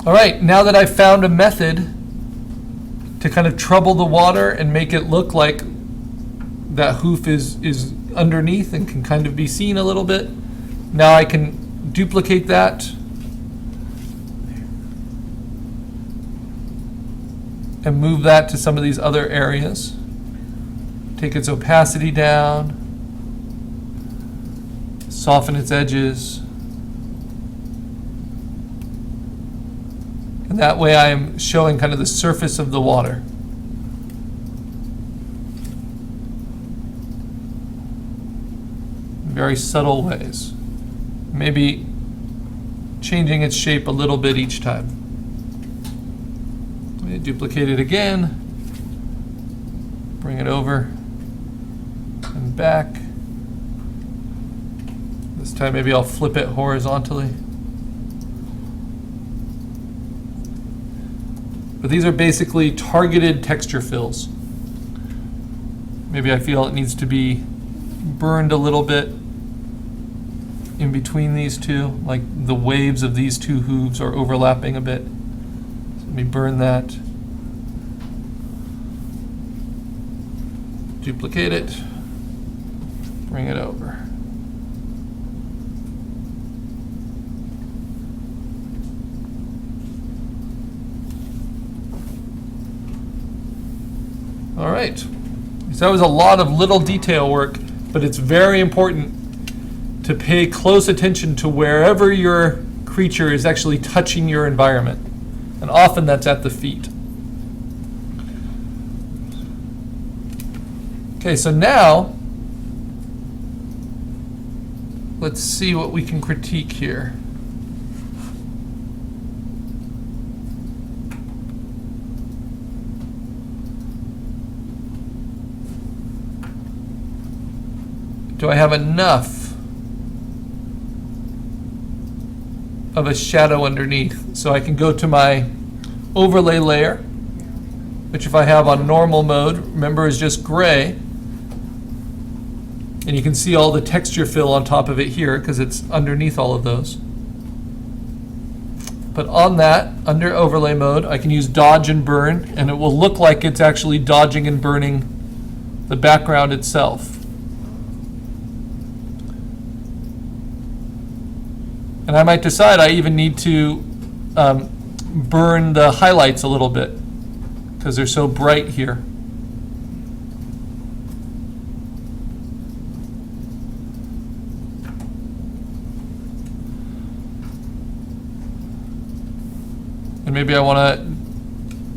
All right, now that I've found a method to kind of trouble the water and make it look like that hoof is underneath and can kind of be seen a little bit, now I can duplicate that and move that to some of these other areas. Take its opacity down, soften its edges. And that way I am showing kind of the surface of the water. In very subtle ways. Maybe changing its shape a little bit each time. Let me duplicate it again. Bring it over and back. This time maybe I'll flip it horizontally. But these are basically targeted texture fills. Maybe I feel it needs to be burned a little bit in between these two, like the waves of these two hooves are overlapping a bit. So let me burn that. Duplicate it, bring it over. All right, so that was a lot of little detail work, but it's very important to pay close attention to wherever your creature is actually touching your environment. And often that's at the feet. Okay, so now, let's see what we can critique here. Do I have enough of a shadow underneath? So I can go to my overlay layer, which if I have on normal mode, remember is just gray. And you can see all the texture fill on top of it here because it's underneath all of those. But on that, under overlay mode, I can use dodge and burn, and it will look like it's actually dodging and burning the background itself. And I might decide I even need to burn the highlights a little bit because they're so bright here. And maybe I want to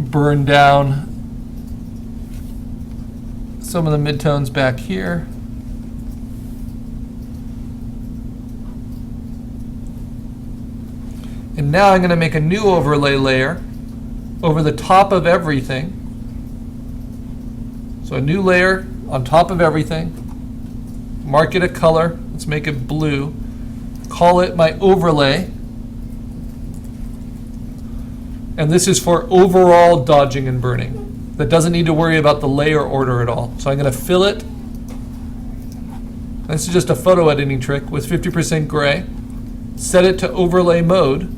burn down some of the midtones back here. And now I'm going to make a new overlay layer over the top of everything. So a new layer on top of everything. Mark it a color. Let's make it blue. Call it my overlay. And this is for overall dodging and burning. That doesn't need to worry about the layer order at all. So I'm going to fill it. This is just a photo editing trick with 50% gray. Set it to overlay mode.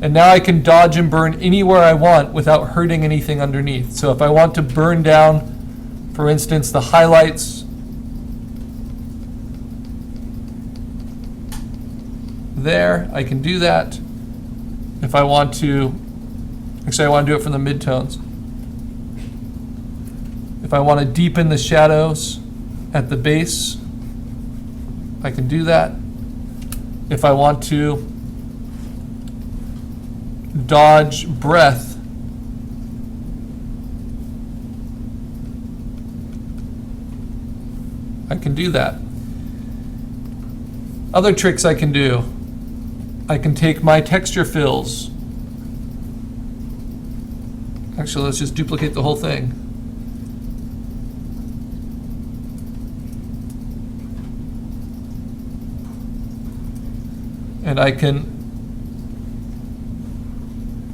And now I can dodge and burn anywhere I want without hurting anything underneath. So if I want to burn down, for instance, the highlights there, I can do that. If I want to, actually I want to do it from the midtones. If I want to deepen the shadows at the base, I can do that. If I want to dodge breath, I can do that. Other tricks I can do. I can take my texture fills. Actually, let's just duplicate the whole thing. And I can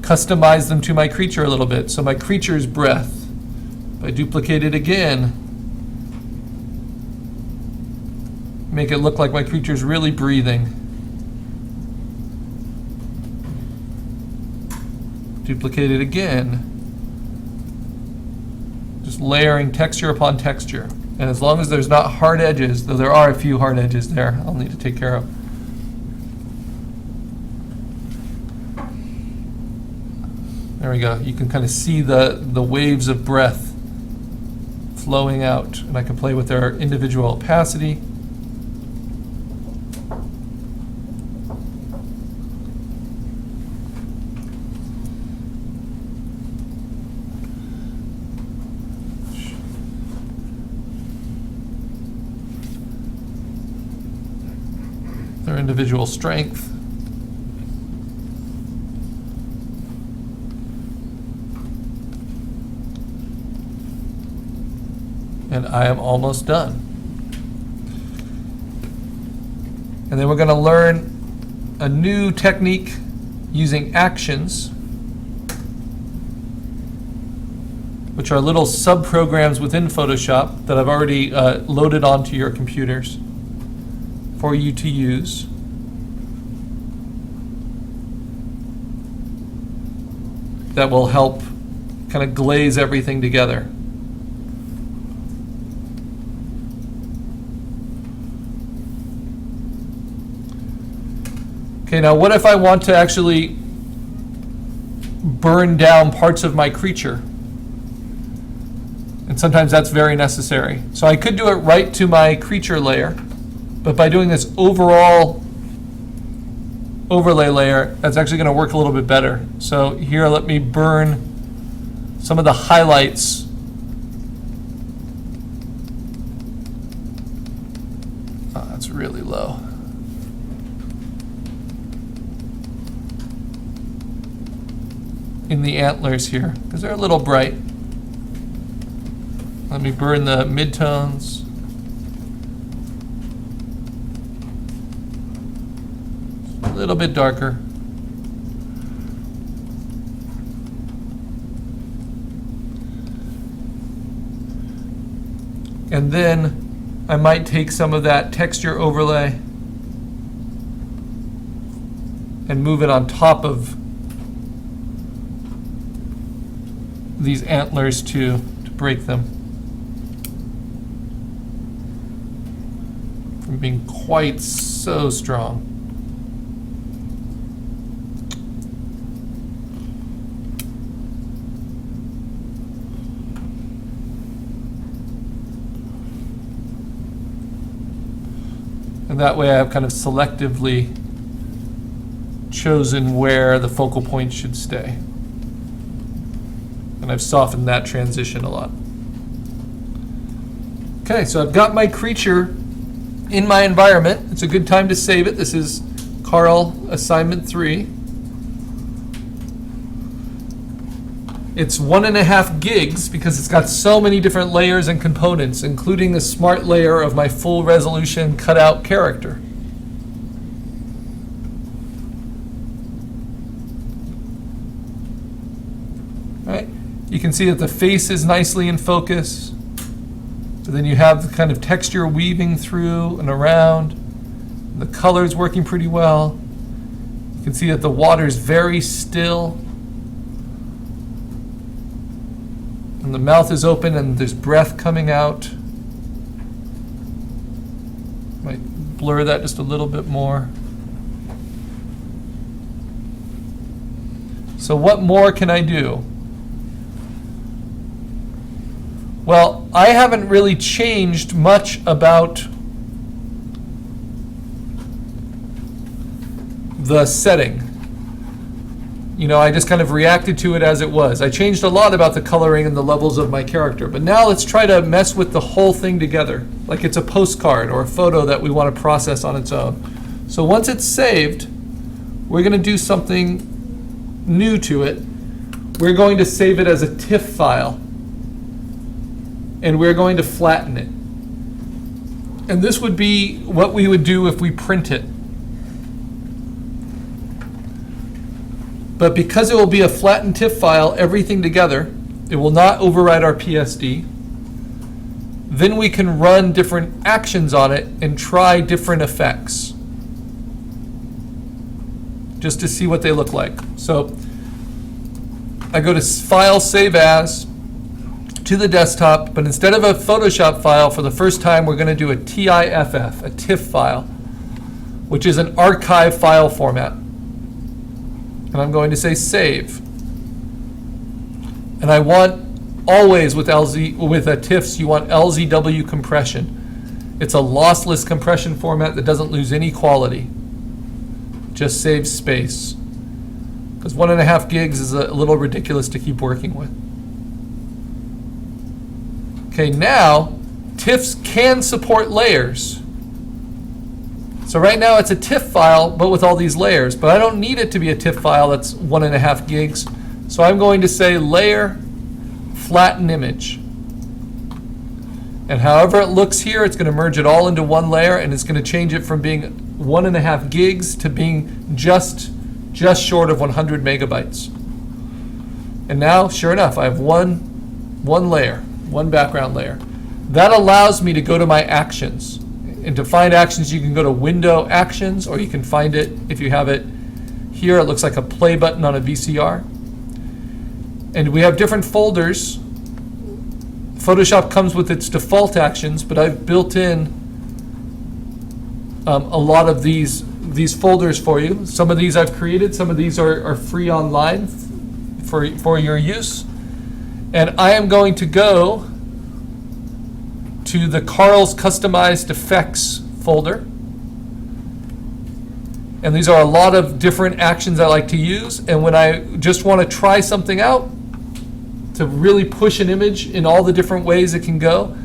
customize them to my creature a little bit. So my creature's breath, if I duplicate it again, make it look like my creature's really breathing. Duplicate it again. Just layering texture upon texture. And as long as there's not hard edges, though there are a few hard edges there I'll need to take care of. There we go. You can kind of see the waves of breath flowing out. And I can play with their individual opacity. Their individual strength. And I am almost done. And then we're going to learn a new technique using actions, which are little sub-programs within Photoshop that I've already loaded onto your computers for you to use. That will help kind of glaze everything together. Okay, now what if I want to actually burn down parts of my creature? And sometimes that's very necessary. So I could do it right to my creature layer, but by doing this overall overlay layer, that's actually going to work a little bit better. So here, let me burn some of the highlights. Oh, that's really low. In the antlers here, because they're a little bright. Let me burn the midtones. A little bit darker. And then I might take some of that texture overlay and move it on top of these antlers to break them from being quite so strong. And that way I've kind of selectively chosen where the focal point should stay. And I've softened that transition a lot. Okay, so I've got my creature in my environment. It's a good time to save it. This is Carl Assignment 3. It's 1.5 gigs because it's got so many different layers and components, including the smart layer of my full resolution cutout character. All right. You can see that the face is nicely in focus. So then you have the kind of texture weaving through and around. The color's working pretty well. You can see that the water's very still. And the mouth is open and there's breath coming out. Might blur that just a little bit more. So what more can I do? Well, I haven't really changed much about the setting. You know, I just kind of reacted to it as it was. I changed a lot about the coloring and the levels of my character. But now let's try to mess with the whole thing together, like it's a postcard or a photo that we want to process on its own. So once it's saved, we're going to do something new to it. We're going to save it as a TIFF file. And we're going to flatten it. And this would be what we would do if we print it. But because it will be a flattened TIFF file, everything together, it will not override our PSD. Then we can run different actions on it and try different effects, just to see what they look like. So I go to File, Save As, to the desktop, but instead of a Photoshop file, for the first time, we're going to do a TIFF, a TIFF file, which is an archive file format. And I'm going to say Save. And I want, always with TIFFs, you want LZW compression. It's a lossless compression format that doesn't lose any quality. Just saves space. Because 1.5 gigs is a little ridiculous to keep working with. Okay, now TIFFs can support layers. So right now it's a TIFF file, but with all these layers. But I don't need it to be a TIFF file that's 1.5 gigs. So I'm going to say Layer, Flatten Image. And however it looks here, it's going to merge it all into one layer, and it's going to change it from being 1.5 gigs to being just short of 100 megabytes. And now, sure enough, I have one layer, one background layer. That allows me to go to my actions. And to find actions, you can go to Window Actions, or you can find it, if you have it here, it looks like a play button on a VCR. And we have different folders. Photoshop comes with its default actions, but I've built in a lot of these folders for you. Some of these I've created, some of these are free online for your use. And I am going to go to the Carl's Customized Effects folder. And these are a lot of different actions I like to use. And when I just want to try something out, to really push an image in all the different ways it can go,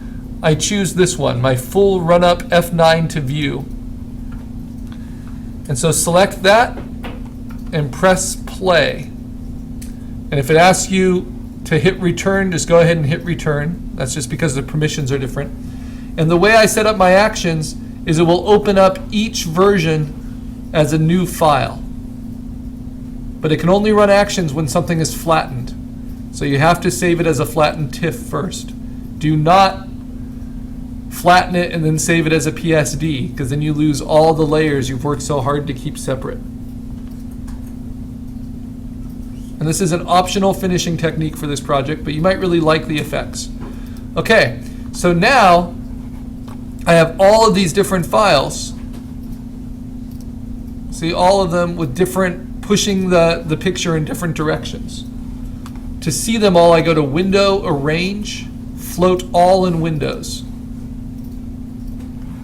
I choose this one, my full run-up F9 to view. And so select that and press play. And if it asks you to hit return, just go ahead and hit return. That's just because the permissions are different. And the way I set up my actions is it will open up each version as a new file. But it can only run actions when something is flattened. So you have to save it as a flattened TIFF first. Do not flatten it and then save it as a PSD, because then you lose all the layers you've worked so hard to keep separate. And this is an optional finishing technique for this project, but you might really like the effects. Okay, so now I have all of these different files. See, all of them with different, pushing the picture in different directions. To see them all, I go to Window, Arrange, Float All in Windows.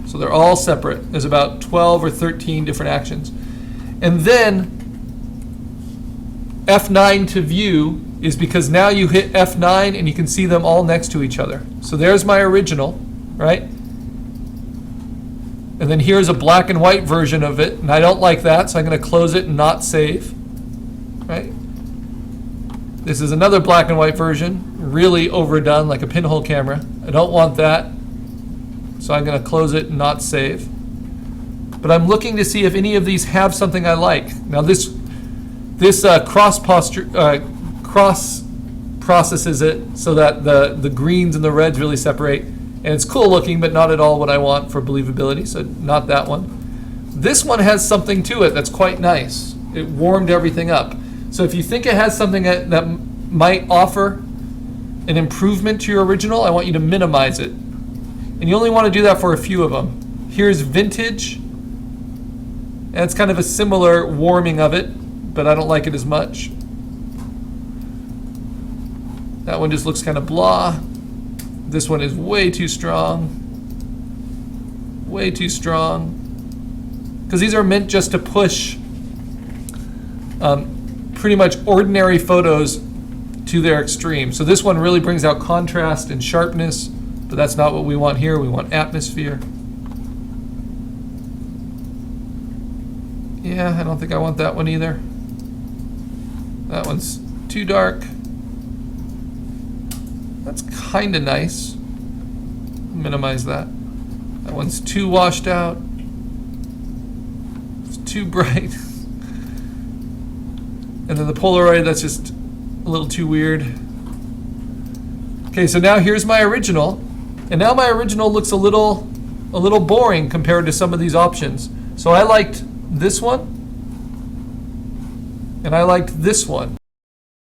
So they're all separate. There's about 12 or 13 different actions. And then F9 to view is because now you hit F9 and you can see them all next to each other. So there's my original, right? And then here's a black and white version of it, and I don't like that, so I'm going to close it and not save, right? This is another black and white version, really overdone, like a pinhole camera. I don't want that, so I'm going to close it and not save. But I'm looking to see if any of these have something I like. Now this cross processes it so that the greens and the reds really separate. And it's cool looking, but not at all what I want for believability, so not that one. This one has something to it that's quite nice. It warmed everything up. So if you think it has something that might offer an improvement to your original, I want you to minimize it. And you only want to do that for a few of them. Here's Vintage, and it's kind of a similar warming of it, but I don't like it as much. That one just looks kind of blah. This one is way too strong. Way too strong. Because these are meant just to push pretty much ordinary photos to their extreme. So this one really brings out contrast and sharpness, but that's not what we want here. We want atmosphere. Yeah, I don't think I want that one either. That one's too dark. That's kind of nice. Minimize that. That one's too washed out. It's too bright. And then the Polaroid, that's just a little too weird. Okay, so now here's my original. And now my original looks a little boring compared to some of these options. So I liked this one. And I liked this one.